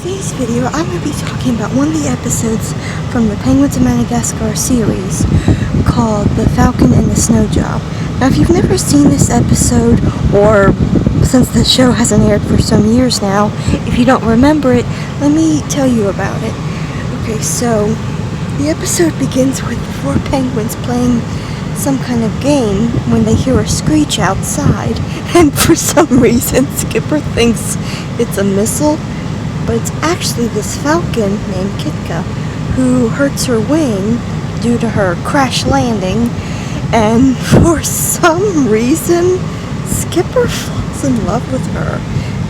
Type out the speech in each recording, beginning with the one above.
today's video, I'm going to be talking about one of the episodes from the Penguins of Madagascar series called The Falcon and the Snow Job. Now, if you've never seen this episode, or since the show hasn't aired for some years now, if you don't remember it, let me tell you about it. Okay, so the episode begins with the four penguins playing some kind of game when they hear a screech outside, and for some reason Skipper thinks it's a missile, but it's actually this falcon named Kitka who hurts her wing due to her crash landing, and for some reason Skipper falls in love with her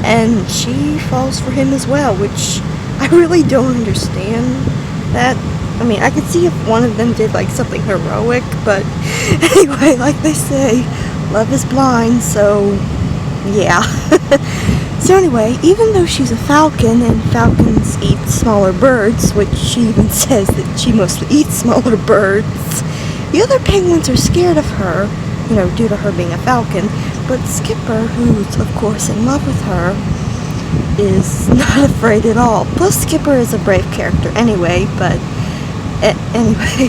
and she falls for him as well, which I really don't understand that. I mean, I could see if one of them did like something heroic, but anyway, like they say, love is blind, so yeah. So anyway, even though she's a falcon and falcons eat smaller birds, which she even says that she mostly eats smaller birds, the other penguins are scared of her, you know, due to her being a falcon, but Skipper, who's of course in love with her, is not afraid at all. Plus Skipper is a brave character anyway, but anyway,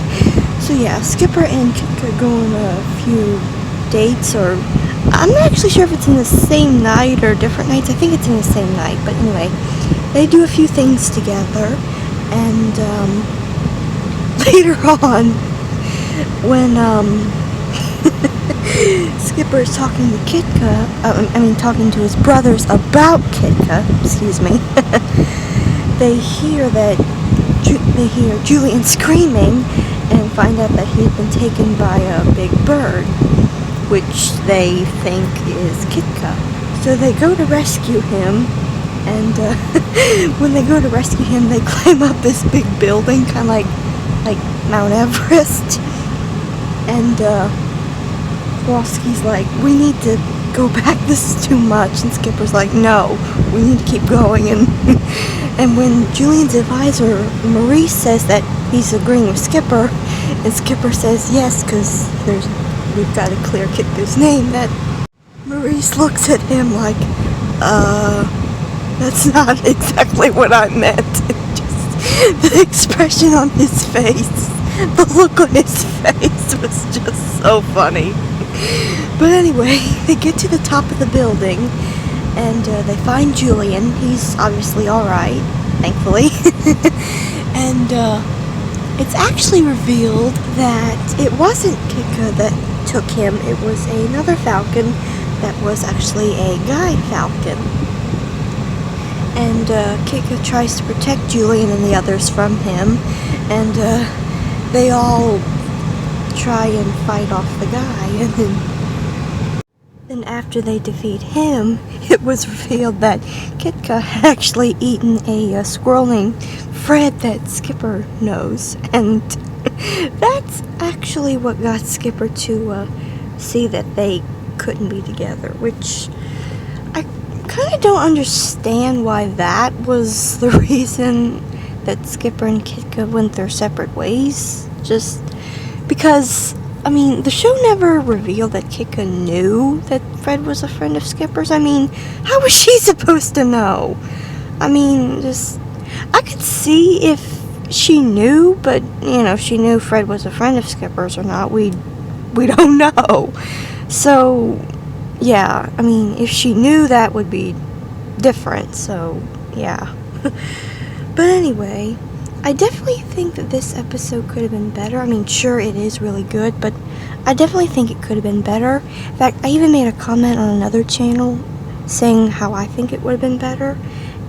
so yeah, Skipper and Kitka go on a few dates, or I'm not actually sure if it's in the same night or different nights. I think it's in the same night, but anyway, they do a few things together, and later on, when Skipper is talking to Kitka, talking to his brothers about Kitka, excuse me, they hear Julian screaming and find out that he had been taken by a big bird, which they think is Kitka. So they go to rescue him, and when they go to rescue him, they climb up this big building, kind of like Mount Everest, and Kowalski's like, we need to go back, this is too much, and Skipper's like, no, we need to keep going, and when Julian's advisor, Maurice, says that he's agreeing with Skipper, and Skipper says yes, because we've got to clear Kitka's name, that Maurice looks at him like, that's not exactly what I meant. Just the expression on his face, the look on his face was just so funny. But anyway, they get to the top of the building, and they find Julian. He's obviously alright, thankfully. And it's actually revealed that it wasn't Kitka that took him, it was another falcon that was actually a guide falcon. And Kitka tries to protect Julian and the others from him, and they all try and fight off the guy, and then after they defeat him, it was revealed that Kitka had actually eaten a squirrel named Fred that Skipper knows, and that's actually what got Skipper to see that they couldn't be together, which I kind of don't understand why that was the reason that Skipper and Kitka went their separate ways, just because, I mean, the show never revealed that Kitka knew that Fred was a friend of Skipper's. I mean, how was she supposed to know? I mean, I could see if she knew, but, you know, if she knew Fred was a friend of Skipper's or not, we don't know. So, yeah, I mean, if she knew, that would be different, so, yeah. But anyway, I definitely think that this episode could have been better. I mean, sure, it is really good, but I definitely think it could have been better. In fact, I even made a comment on another channel saying how I think it would have been better,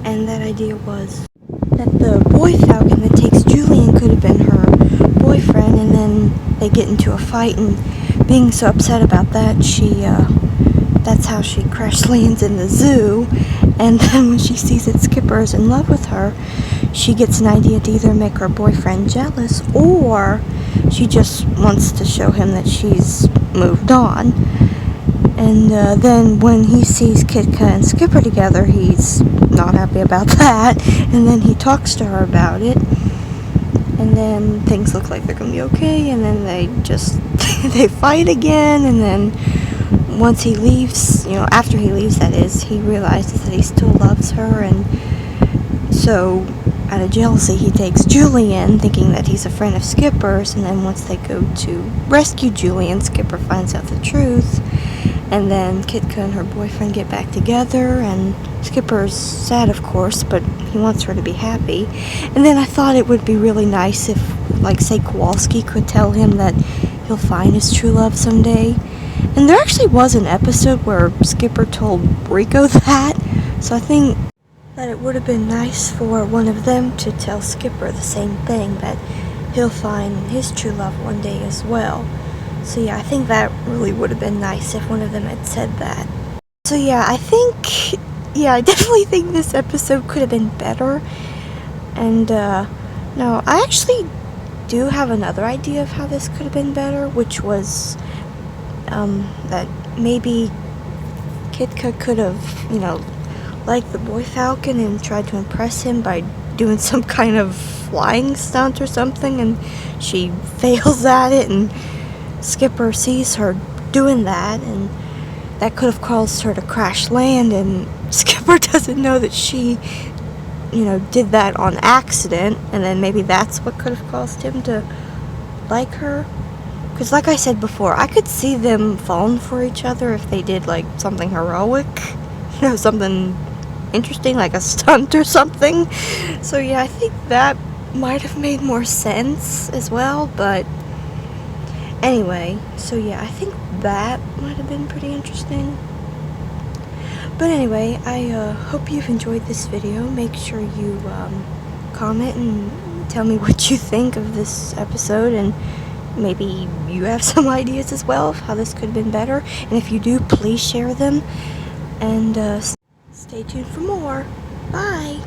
and that idea was that the boy falcon that takes Julian could have been her boyfriend, and then they get into a fight, and being so upset about that, that's how she crash lands in the zoo. And then when she sees that Skipper is in love with her, she gets an idea to either make her boyfriend jealous, or she just wants to show him that she's moved on. And then when he sees Kitka and Skipper together, he's not happy about that, and then he talks to her about it, and then things look like they're gonna be okay, and then they just they fight again, and then once he leaves, you know, after he leaves, that is, he realizes that he still loves her, and So, out of jealousy, he takes Julian, thinking that he's a friend of Skipper's, and then once they go to rescue Julian, Skipper finds out the truth, and then Kitka and her boyfriend get back together, and Skipper's sad, of course, but he wants her to be happy. And then I thought it would be really nice if, like, say, Kowalski could tell him that he'll find his true love someday. And there actually was an episode where Skipper told Rico that, so I think that it would have been nice for one of them to tell Skipper the same thing, that he'll find his true love one day as well. So yeah, I think that really would have been nice if one of them had said that. So yeah, I definitely think this episode could have been better. And no, I actually do have another idea of how this could have been better, which was that maybe Kitka could have, liked the boy Falcon and tried to impress him by doing some kind of flying stunt or something, and she fails at it, and Skipper sees her doing that, and that could have caused her to crash land, and Skipper doesn't know that she, did that on accident, and then maybe that's what could have caused him to like her. Because like I said before, I could see them falling for each other if they did, like, something heroic, something interesting, like a stunt or something. So yeah, I think that might have made more sense as well, but anyway, so yeah, I think that might have been pretty interesting. But anyway, I hope you've enjoyed this video. Make sure you comment and tell me what you think of this episode, and maybe you have some ideas as well of how this could have been better. And if you do, please share them, and stay tuned for more. Bye!